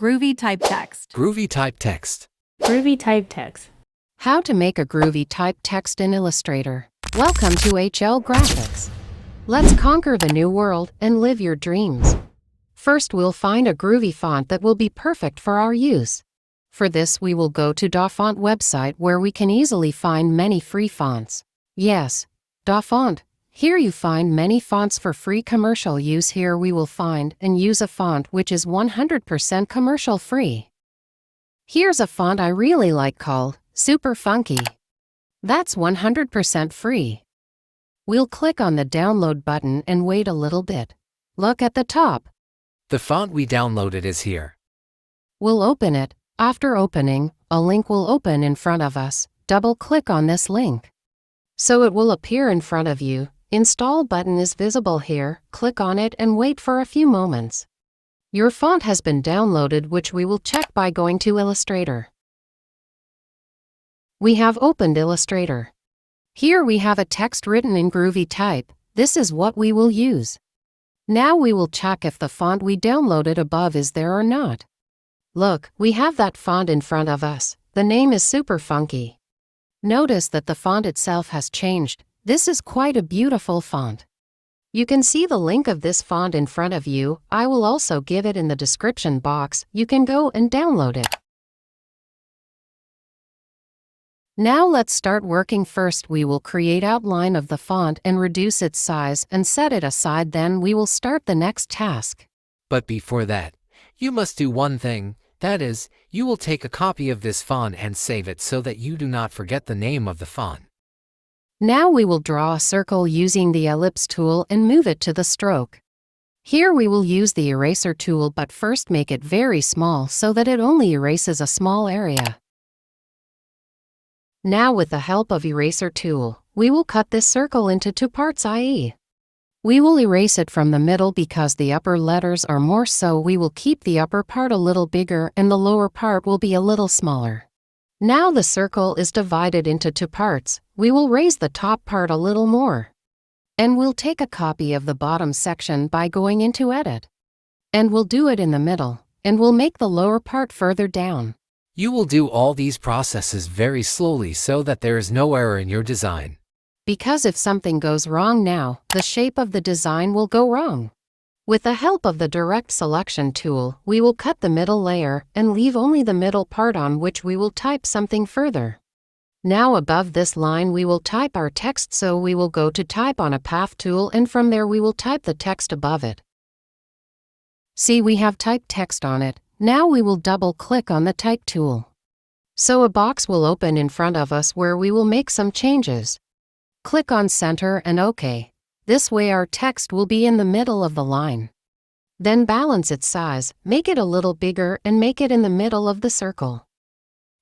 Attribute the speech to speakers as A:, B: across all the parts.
A: Groovy Type Text.
B: Groovy Type Text.
C: Groovy Type Text.
D: How to make a Groovy Type Text in Illustrator. Welcome to HLGRAPHICS. Let's conquer the new world and live your dreams. First, we'll find a groovy font that will be perfect for our use. For this, we will go to DaFont website where we can easily find many free fonts. Yes, DaFont. Here you find many fonts for free commercial use. Here we will find and use a font which is 100% commercial free. Here's a font I really like called Super Funky. That's 100% free. We'll click on the download button and wait a little bit. Look at the top.
B: The font we downloaded is here.
D: We'll open it. After opening, a link will open in front of us. Double-click on this link. So it will appear in front of you. Install button is visible here. Click on it and wait for a few moments. Your font has been downloaded, which we will check by going to Illustrator. We have opened Illustrator. Here we have a text written in Groovy Type. This is what we will use. Now we will check if the font we downloaded above is there or not. Look, we have that font in front of us. The name is Super Funky. Notice that the font itself has changed. This is quite a beautiful font. You can see the link of this font in front of you. I will also give it in the description box. You can go and download it. Now let's start working. First, we will create outline of the font and reduce its size and set it aside. Then we will start the next task.
B: But before that, you must do one thing. That is, you will take a copy of this font and save it so that you do not forget the name of the font.
D: Now we will draw a circle using the ellipse tool and move it to the stroke. Here we will use the eraser tool, but first make it very small so that it only erases a small area. Now with the help of eraser tool, we will cut this circle into two parts, i.e. we will erase it from the middle because the upper letters are more, so we will keep the upper part a little bigger and the lower part will be a little smaller. Now the circle is divided into two parts. We will raise the top part a little more. And we'll take a copy of the bottom section by going into Edit. And we'll do it in the middle, and we'll make the lower part further down.
B: You will do all these processes very slowly so that there is no error in your design.
D: Because if something goes wrong now, the shape of the design will go wrong. With the help of the Direct Selection tool, we will cut the middle layer and leave only the middle part on which we will type something further. Now above this line we will type our text, so we will go to Type on a Path tool, and from there we will type the text above it. See, we have typed text on it. Now we will double-click on the Type tool. So a box will open in front of us where we will make some changes. Click on Center and OK. This way our text will be in the middle of the line. Then balance its size, make it a little bigger and make it in the middle of the circle.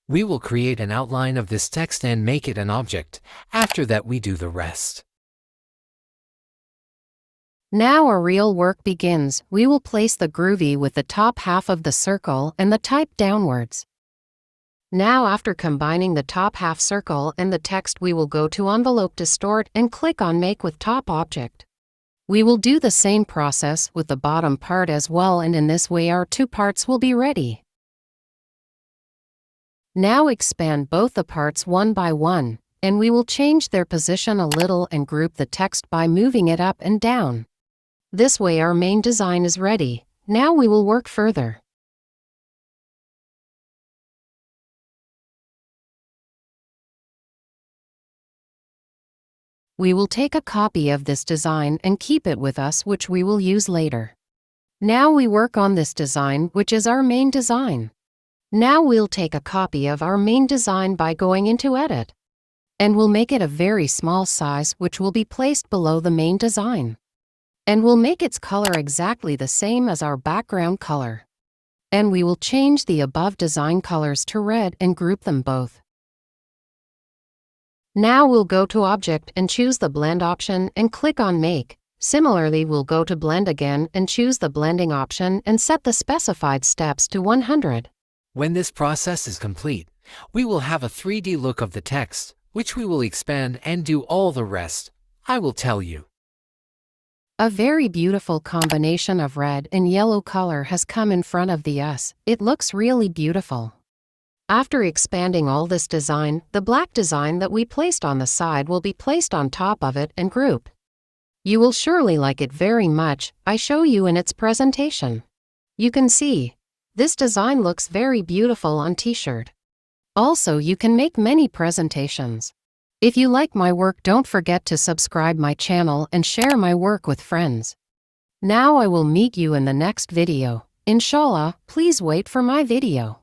B: We will create an outline of this text and make it an object. After that we do the rest.
D: Now our real work begins. We will place the groovy with the top half of the circle and the type downwards. Now after combining the top half circle and the text, we will go to Envelope Distort and click on Make with Top Object. We will do the same process with the bottom part as well, and in this way our two parts will be ready. Now expand both the parts one by one, and we will change their position a little and group the text by moving it up and down. This way our main design is ready. Now we will work further. We will take a copy of this design and keep it with us, which we will use later. Now we work on this design, which is our main design. Now we'll take a copy of our main design by going into Edit. And we'll make it a very small size, which will be placed below the main design. And we'll make its color exactly the same as our background color. And we will change the above design colors to red and group them both. Now we'll go to Object and choose the Blend option and click on Make. Similarly, we'll go to Blend again and choose the blending option and set the specified steps to 100.
B: When this process is complete, we will have a 3D look of the text, which we will expand and do all the rest. I will tell you.
D: A very beautiful combination of red and yellow color has come in front of the S. It looks really beautiful. After expanding all this design, the black design that we placed on the side will be placed on top of it and grouped. You will surely like it very much. I show you in its presentation. You can see, this design looks very beautiful on t-shirt. Also, you can make many presentations. If you like my work, don't forget to subscribe my channel and share my work with friends. Now I will meet you in the next video. Inshallah, please wait for my video.